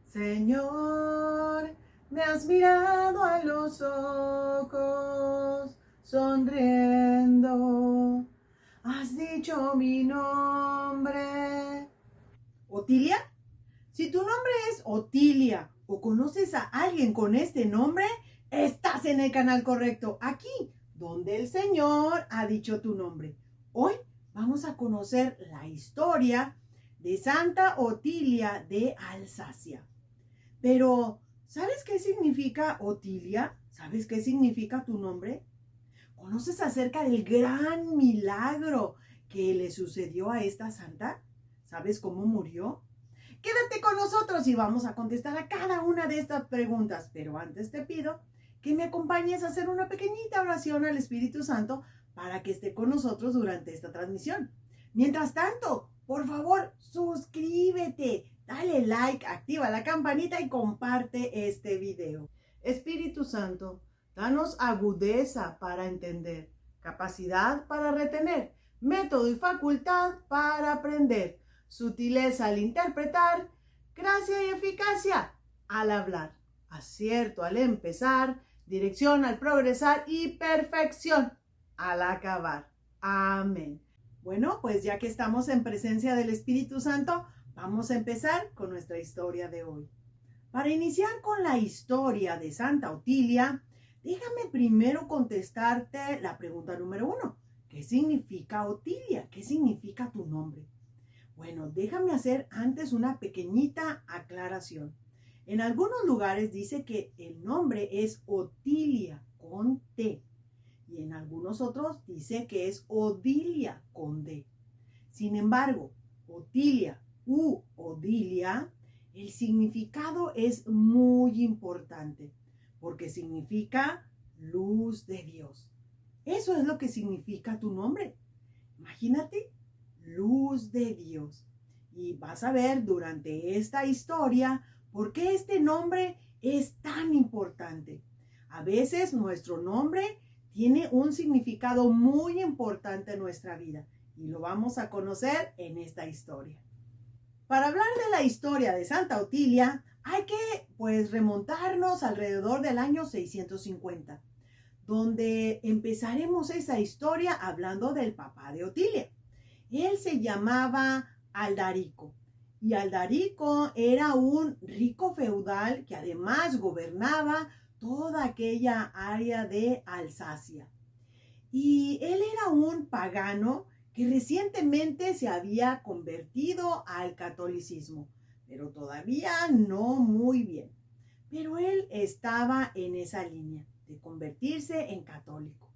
Señor, me has mirado a los ojos, sonriendo, has dicho mi nombre. ¿Otilia? Si tu nombre es Otilia o conoces a alguien con este nombre, estás en el canal correcto, aquí, donde el Señor ha dicho tu nombre. Hoy vamos a conocer la historia de Santa Otilia de Alsacia. Pero, ¿sabes qué significa Otilia? ¿Sabes qué significa tu nombre? ¿Conoces acerca del gran milagro que le sucedió a esta santa? ¿Sabes cómo murió? Quédate con nosotros y vamos a contestar a cada una de estas preguntas. Pero antes te pido que me acompañes a hacer una pequeñita oración al Espíritu Santo para que esté con nosotros durante esta transmisión. Mientras tanto, por favor, suscríbete, dale like, activa la campanita y comparte este video. Espíritu Santo, danos agudeza para entender, capacidad para retener, método y facultad para aprender, sutileza al interpretar, gracia y eficacia al hablar, acierto al empezar, dirección al progresar y perfección al acabar. Amén. Bueno, pues ya que estamos en presencia del Espíritu Santo, vamos a empezar con nuestra historia de hoy. Para iniciar con la historia de Santa Otilia, déjame primero contestarte la pregunta número 1. ¿Qué significa Otilia? ¿Qué significa tu nombre? Bueno, déjame hacer antes una pequeñita aclaración. En algunos lugares dice que el nombre es Otilia con T y en algunos otros dice que es Odilia con D. Sin embargo, Otilia u Odilia, el significado es muy importante porque significa luz de Dios. Eso es lo que significa tu nombre. Imagínate, luz de Dios. Y vas a ver durante esta historia por qué este nombre es tan importante. A veces nuestro nombre tiene un significado muy importante en nuestra vida y lo vamos a conocer en esta historia. Para hablar de la historia de Santa Otilia, hay que remontarnos alrededor del año 650, donde empezaremos esa historia hablando del papá de Otilia. Él se llamaba Aldarico y Aldarico era un rico feudal que además gobernaba toda aquella área de Alsacia. Y él era un pagano que recientemente se había convertido al catolicismo, pero todavía no muy bien. Pero él estaba en esa línea de convertirse en católico.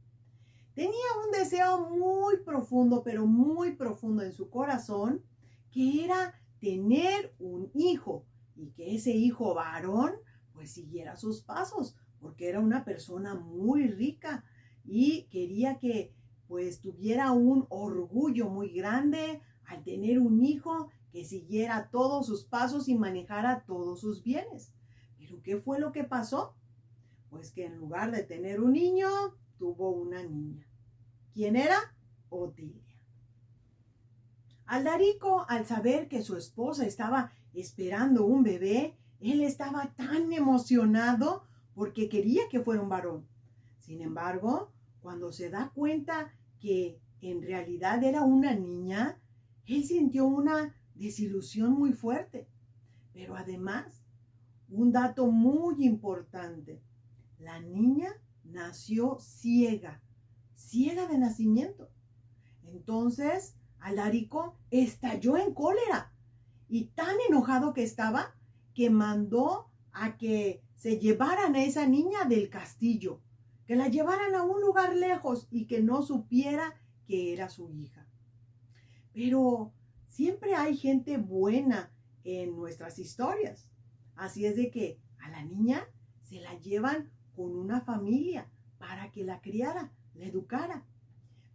Tenía un deseo muy profundo, pero muy profundo en su corazón, que era tener un hijo y que ese hijo varón pues siguiera sus pasos, porque era una persona muy rica y quería que pues tuviera un orgullo muy grande al tener un hijo que siguiera todos sus pasos y manejara todos sus bienes. Pero ¿qué fue lo que pasó? Pues que en lugar de tener un niño, tuvo una niña. ¿Quién era? Otilia. Aldarico, al saber que su esposa estaba esperando un bebé, él estaba tan emocionado porque quería que fuera un varón. Sin embargo, cuando se da cuenta que en realidad era una niña, él sintió una desilusión muy fuerte. Pero además, un dato muy importante, la niña nació ciega de nacimiento. Entonces, Aldarico estalló en cólera y tan enojado que estaba que mandó a que se llevaran a esa niña del castillo, que la llevaran a un lugar lejos y que no supiera que era su hija. Pero siempre hay gente buena en nuestras historias. Así es de que a la niña se la llevan con una familia para que la criara, la educara.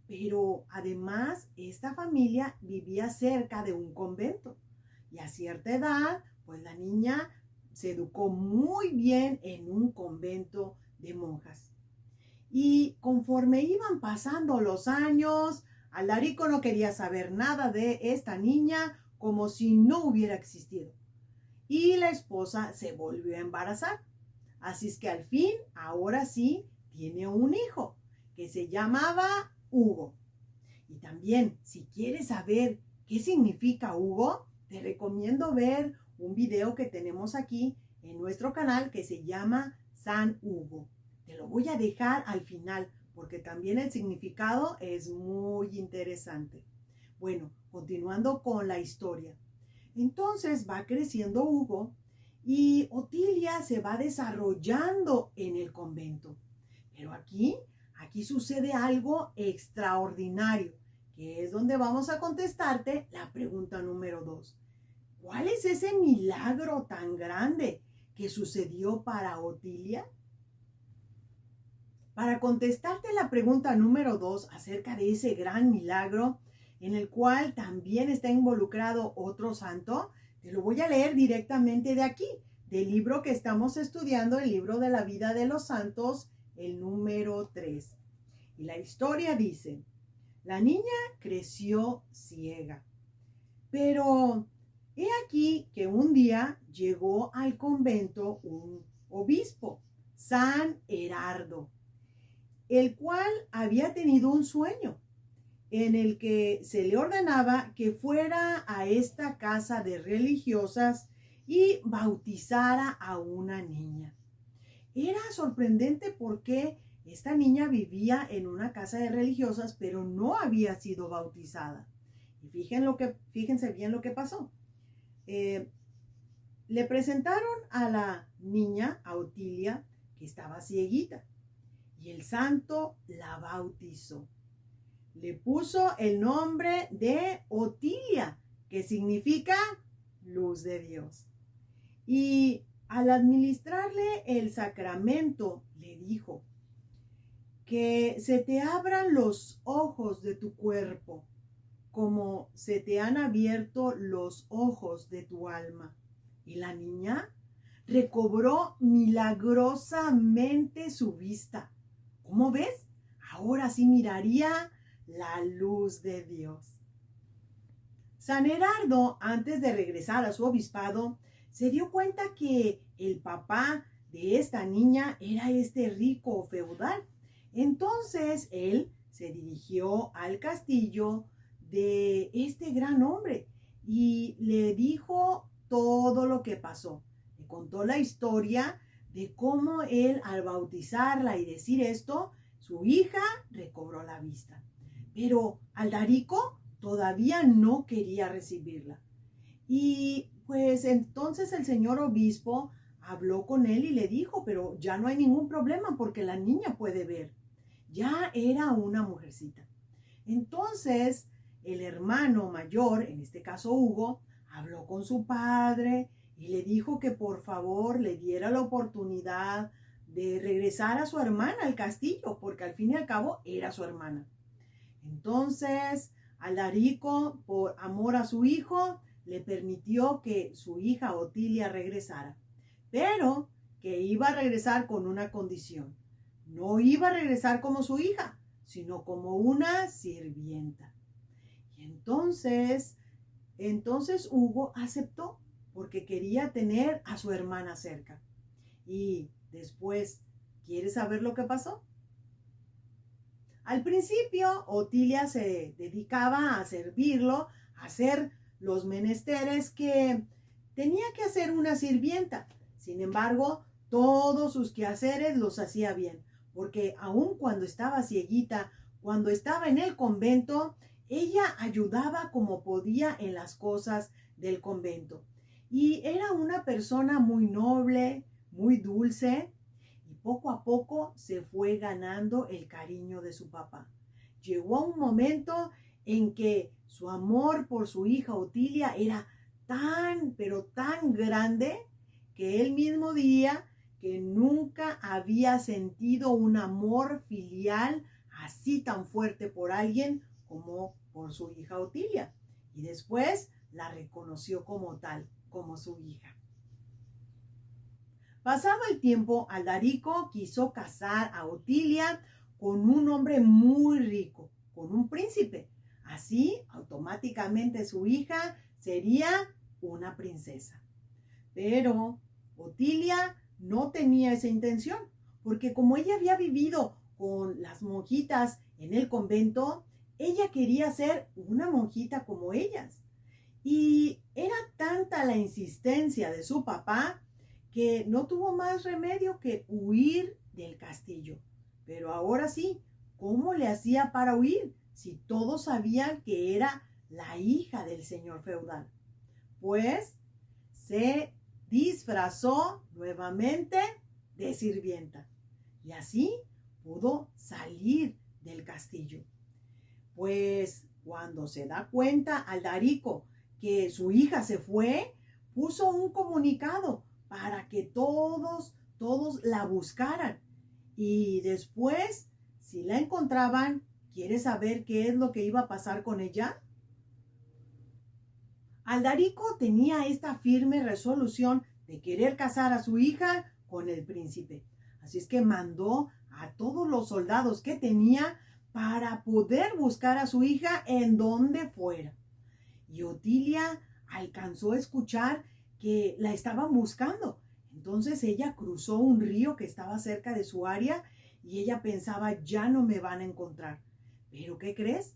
Pero además esta familia vivía cerca de un convento y a cierta edad pues la niña se educó muy bien en un convento de monjas. Y conforme iban pasando los años, Aldarico no quería saber nada de esta niña como si no hubiera existido. y la esposa se volvió a embarazar. Así es que al fin, ahora sí, tiene un hijo que se llamaba Hugo. Y también, si quieres saber qué significa Hugo, te recomiendo ver un video que tenemos aquí en nuestro canal que se llama San Hugo. Te lo voy a dejar al final porque también el significado es muy interesante. Bueno, continuando con la historia. Entonces va creciendo Hugo y Otilia se va desarrollando en el convento. Pero aquí sucede algo extraordinario, que es donde vamos a contestarte la pregunta número 2. ¿Cuál es ese milagro tan grande que sucedió para Otilia? Para contestarte la pregunta número 2 acerca de ese gran milagro en el cual también está involucrado otro santo, te lo voy a leer directamente de aquí, del libro que estamos estudiando, el libro de la vida de los santos, el número 3. Y la historia dice, la niña creció ciega, pero he aquí que un día llegó al convento un obispo, San Herardo, el cual había tenido un sueño en el que se le ordenaba que fuera a esta casa de religiosas y bautizara a una niña. Era sorprendente porque esta niña vivía en una casa de religiosas, pero no había sido bautizada. Y fíjense bien lo que pasó. Le presentaron a la niña, a Otilia, que estaba cieguita, y el santo la bautizó. Le puso el nombre de Otilia, que significa luz de Dios. Y al administrarle el sacramento, le dijo, que se te abran los ojos de tu cuerpo, como se te han abierto los ojos de tu alma. Y la niña recobró milagrosamente su vista. ¿Cómo ves? Ahora sí miraría la luz de Dios. San Herardo, antes de regresar a su obispado, se dio cuenta que el papá de esta niña era este rico feudal. Entonces él se dirigió al castillo de este gran hombre y le dijo todo lo que pasó. Le contó la historia de cómo él, al bautizarla y decir esto, su hija recobró la vista. Pero Aldarico todavía no quería recibirla. Y pues entonces el señor obispo habló con él y le dijo, pero ya no hay ningún problema porque la niña puede ver. Ya era una mujercita. Entonces el hermano mayor, en este caso Hugo, habló con su padre y le dijo que por favor le diera la oportunidad de regresar a su hermana al castillo, porque al fin y al cabo era su hermana. Entonces, Aldarico, por amor a su hijo, le permitió que su hija Otilia regresara, pero que iba a regresar con una condición. No iba a regresar como su hija, sino como una sirvienta. Y entonces Hugo aceptó porque quería tener a su hermana cerca. Y después, ¿quieres saber lo que pasó? Al principio, Otilia se dedicaba a servirlo, a hacer los menesteres que tenía que hacer una sirvienta. Sin embargo, todos sus quehaceres los hacía bien, porque aun cuando estaba cieguita, cuando estaba en el convento, ella ayudaba como podía en las cosas del convento. Y era una persona muy noble, muy dulce, y poco a poco se fue ganando el cariño de su papá. Llegó un momento en que su amor por su hija Otilia era tan, pero tan grande, que él mismo diría que nunca había sentido un amor filial así tan fuerte por alguien como por su hija Otilia. Y después la reconoció como tal, como su hija. Pasado el tiempo, Aldarico quiso casar a Otilia con un hombre muy rico, con un príncipe. Así, automáticamente su hija sería una princesa. Pero Otilia no tenía esa intención, porque como ella había vivido con las monjitas en el convento, ella quería ser una monjita como ellas. Y era tanta la insistencia de su papá que no tuvo más remedio que huir del castillo. Pero ahora sí, ¿cómo le hacía para huir si todos sabían que era la hija del señor feudal? Pues se disfrazó nuevamente de sirvienta y así pudo salir del castillo. Pues cuando se da cuenta Aldarico que su hija se fue, puso un comunicado para que todos la buscaran. Y después, si la encontraban, ¿quieres saber qué es lo que iba a pasar con ella? Aldarico tenía esta firme resolución de querer casar a su hija con el príncipe. Así es que mandó a todos los soldados que tenía para poder buscar a su hija en donde fuera. Y Otilia alcanzó a escuchar que la estaban buscando. Entonces ella cruzó un río que estaba cerca de su área y ella pensaba, ya no me van a encontrar. Pero ¿qué crees?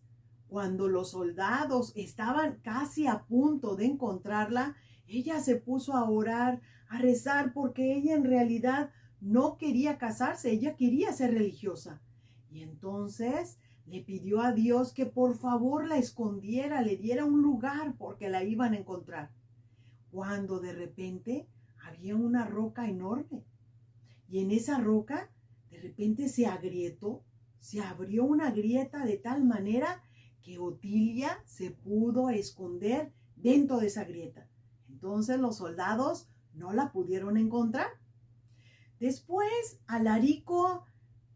Cuando los soldados estaban casi a punto de encontrarla, ella se puso a orar, a rezar, porque ella en realidad no quería casarse, ella quería ser religiosa. Y entonces le pidió a Dios que por favor la escondiera, le diera un lugar porque la iban a encontrar. Cuando de repente había una roca enorme y en esa roca de repente se agrietó, se abrió una grieta de tal manera que Otilia se pudo esconder dentro de esa grieta. Entonces los soldados no la pudieron encontrar. Después Alarico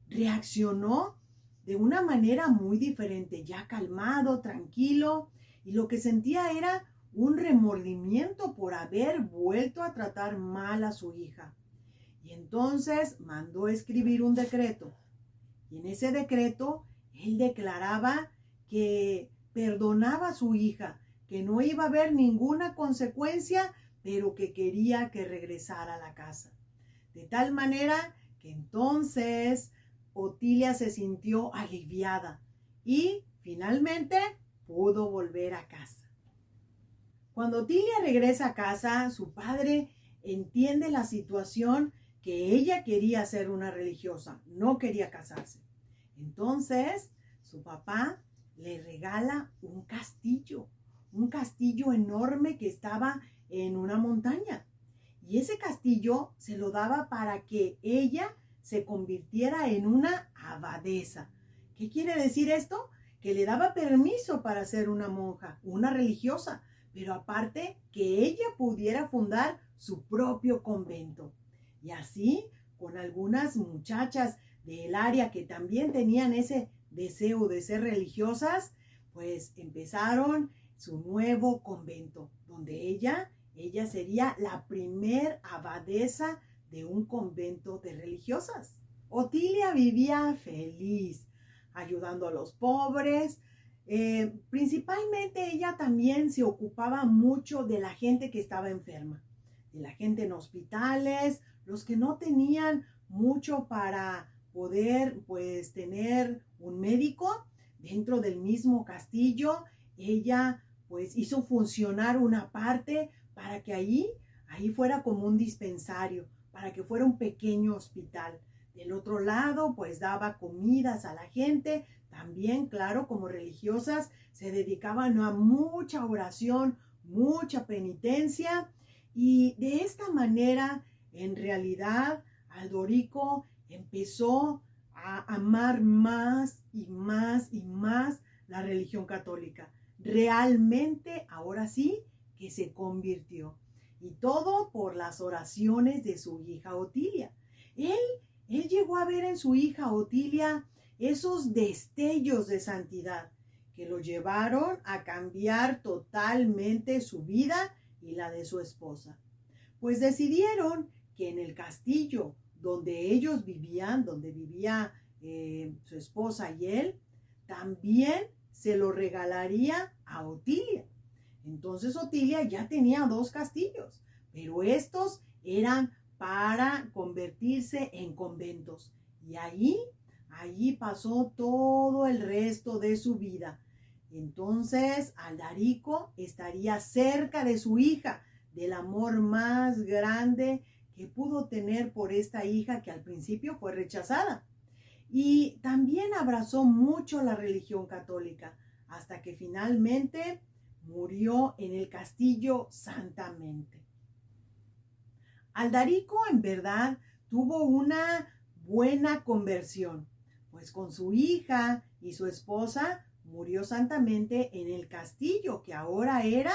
reaccionó de una manera muy diferente, ya calmado, tranquilo, y lo que sentía era un remordimiento por haber vuelto a tratar mal a su hija. Y entonces mandó escribir un decreto. Y en ese decreto él declaraba que perdonaba a su hija, que no iba a haber ninguna consecuencia, pero que quería que regresara a la casa. De tal manera que entonces Otilia se sintió aliviada y finalmente pudo volver a casa. Cuando Otilia regresa a casa, su padre entiende la situación, que ella quería ser una religiosa, no quería casarse. Entonces, su papá le regala un castillo enorme que estaba en una montaña. Y ese castillo se lo daba para que ella se convirtiera en una abadesa. ¿Qué quiere decir esto? Que le daba permiso para ser una monja, una religiosa, pero aparte que ella pudiera fundar su propio convento. Y así, con algunas muchachas del área que también tenían ese deseo de ser religiosas, pues empezaron su nuevo convento, donde ella sería la primer abadesa de un convento de religiosas. Otilia vivía feliz, ayudando a los pobres. Principalmente ella también se ocupaba mucho de la gente que estaba enferma, de la gente en hospitales, los que no tenían mucho para poder pues tener un médico dentro del mismo castillo. Ella pues hizo funcionar una parte para que ahí fuera como un dispensario, para que fuera un pequeño hospital. Del otro lado, pues daba comidas a la gente. También, claro, como religiosas, se dedicaban a mucha oración, mucha penitencia. Y de esta manera, en realidad, Aldorico empezó a amar más y más y más la religión católica. Realmente, ahora sí, que se convirtió. Y todo por las oraciones de su hija Otilia. Él llegó a ver en su hija Otilia esos destellos de santidad que lo llevaron a cambiar totalmente su vida y la de su esposa. Pues decidieron que en el castillo donde ellos vivían, donde vivía su esposa y él, también se lo regalaría a Otilia. Entonces Otilia ya tenía 2 castillos, pero estos eran para convertirse en conventos. Y allí pasó todo el resto de su vida. Entonces, Aldarico estaría cerca de su hija, del amor más grande que pudo tener por esta hija que al principio fue rechazada. Y también abrazó mucho la religión católica, hasta que finalmente murió en el castillo santamente. Aldarico en verdad tuvo una buena conversión, pues con su hija y su esposa murió santamente en el castillo, que ahora era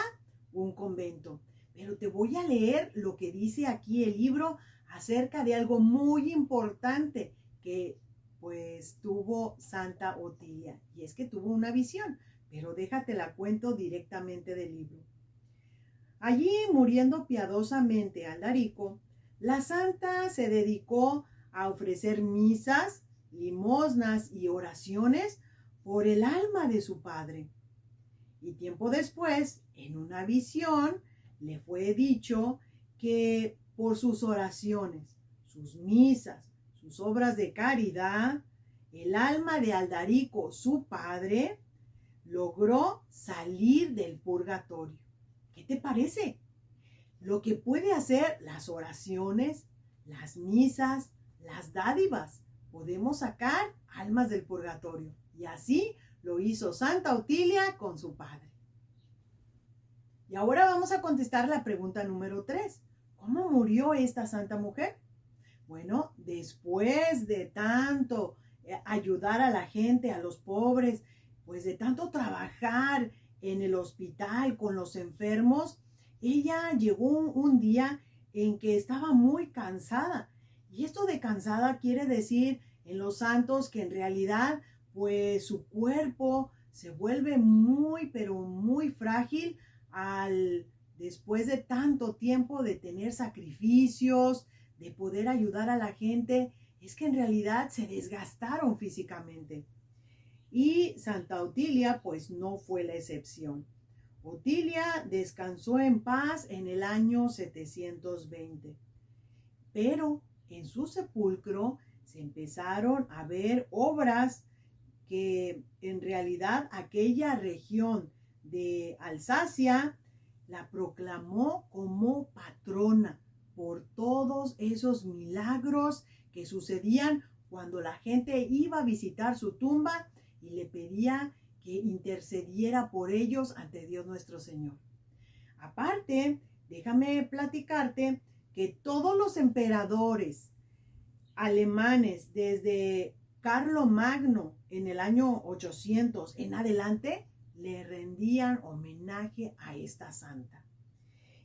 un convento. Pero te voy a leer lo que dice aquí el libro acerca de algo muy importante que pues tuvo Santa Otilia. Y es que tuvo una visión, pero déjate la cuento directamente del libro. Allí, muriendo piadosamente Aldarico, la santa se dedicó a ofrecer misas, limosnas y oraciones por el alma de su padre. Y tiempo después, en una visión, le fue dicho que por sus oraciones, sus misas, sus obras de caridad, el alma de Aldarico, su padre, logró salir del purgatorio. ¿Qué te parece? Lo que puede hacer las oraciones, las misas, las dádivas. Podemos sacar almas del purgatorio. Y así lo hizo Santa Otilia con su padre. Y ahora vamos a contestar la pregunta número 3. ¿Cómo murió esta santa mujer? Bueno, después de tanto ayudar a la gente, a los pobres, pues de tanto trabajar en el hospital con los enfermos, ella llegó un día en que estaba muy cansada. Y esto de cansada quiere decir en los santos que en realidad pues su cuerpo se vuelve muy, pero muy frágil después de tanto tiempo de tener sacrificios, de poder ayudar a la gente, es que en realidad se desgastaron físicamente. Y Santa Otilia pues no fue la excepción. Otilia descansó en paz en el año 720, pero en su sepulcro se empezaron a ver obras que en realidad aquella región de Alsacia la proclamó como patrona por todos esos milagros que sucedían cuando la gente iba a visitar su tumba y le pedía que intercediera por ellos ante Dios nuestro Señor. Aparte, déjame platicarte que todos los emperadores alemanes desde Carlomagno en el año 800 en adelante le rendían homenaje a esta santa.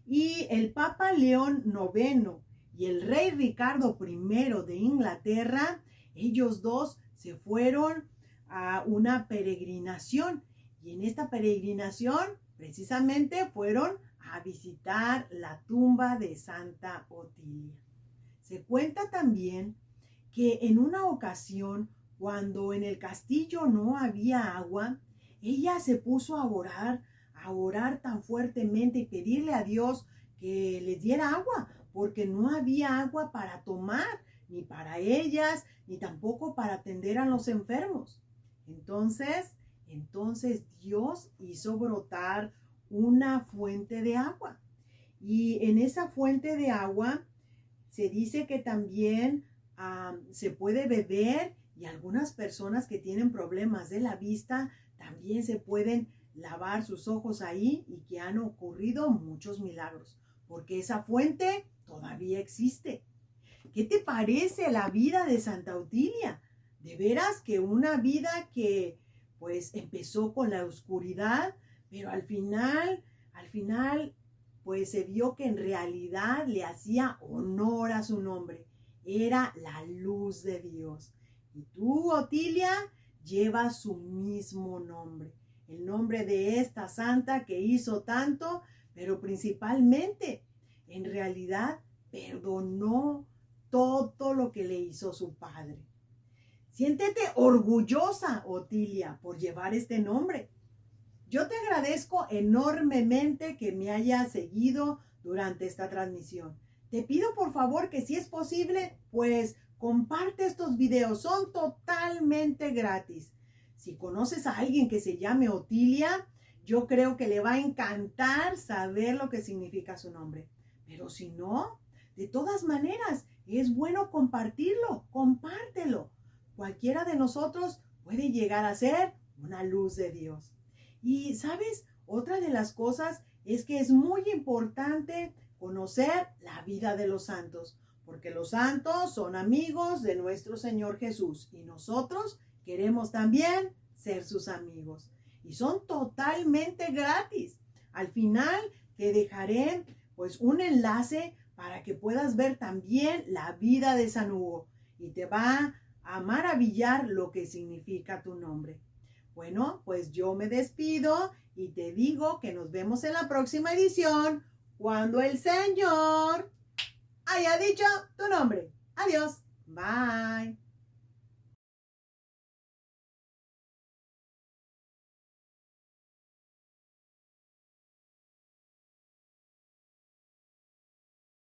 Y el Papa León IX y el rey Ricardo I de Inglaterra, ellos dos se fueron a una peregrinación. Y en esta peregrinación precisamente fueron a visitar la tumba de Santa Otilia. Se cuenta también que en una ocasión, cuando en el castillo no había agua, ella se puso a orar tan fuertemente y pedirle a Dios que les diera agua, porque no había agua para tomar, ni para ellas, ni tampoco para atender a los enfermos. Entonces Dios hizo brotar una fuente de agua. Y en esa fuente de agua se dice que también se puede beber, y algunas personas que tienen problemas de la vista también se pueden lavar sus ojos ahí, y que han ocurrido muchos milagros, porque esa fuente todavía existe. ¿Qué te parece la vida de Santa Otilia? De veras que una vida que pues empezó con la oscuridad, pero al final pues se vio que en realidad le hacía honor a su nombre. Era la luz de Dios. Y tú, Otilia, llevas su mismo nombre. El nombre de esta santa que hizo tanto, pero principalmente, en realidad, perdonó todo lo que le hizo su padre. Siéntete orgullosa, Otilia, por llevar este nombre. Yo te agradezco enormemente que me hayas seguido durante esta transmisión. Te pido por favor que si es posible, pues comparte estos videos. Son totalmente gratis. Si conoces a alguien que se llame Otilia, yo creo que le va a encantar saber lo que significa su nombre. Pero si no, de todas maneras, es bueno compartirlo, compártelo. Cualquiera de nosotros puede llegar a ser una luz de Dios. Y, ¿sabes? Otra de las cosas es que es muy importante conocer la vida de los santos, porque los santos son amigos de nuestro Señor Jesús y nosotros queremos también ser sus amigos. Y son totalmente gratis. Al final te dejaré pues un enlace para que puedas ver también la vida de San Hugo y te va a maravillar lo que significa tu nombre. Bueno, pues yo me despido y te digo que nos vemos en la próxima edición cuando el Señor haya dicho tu nombre. Adiós. Bye.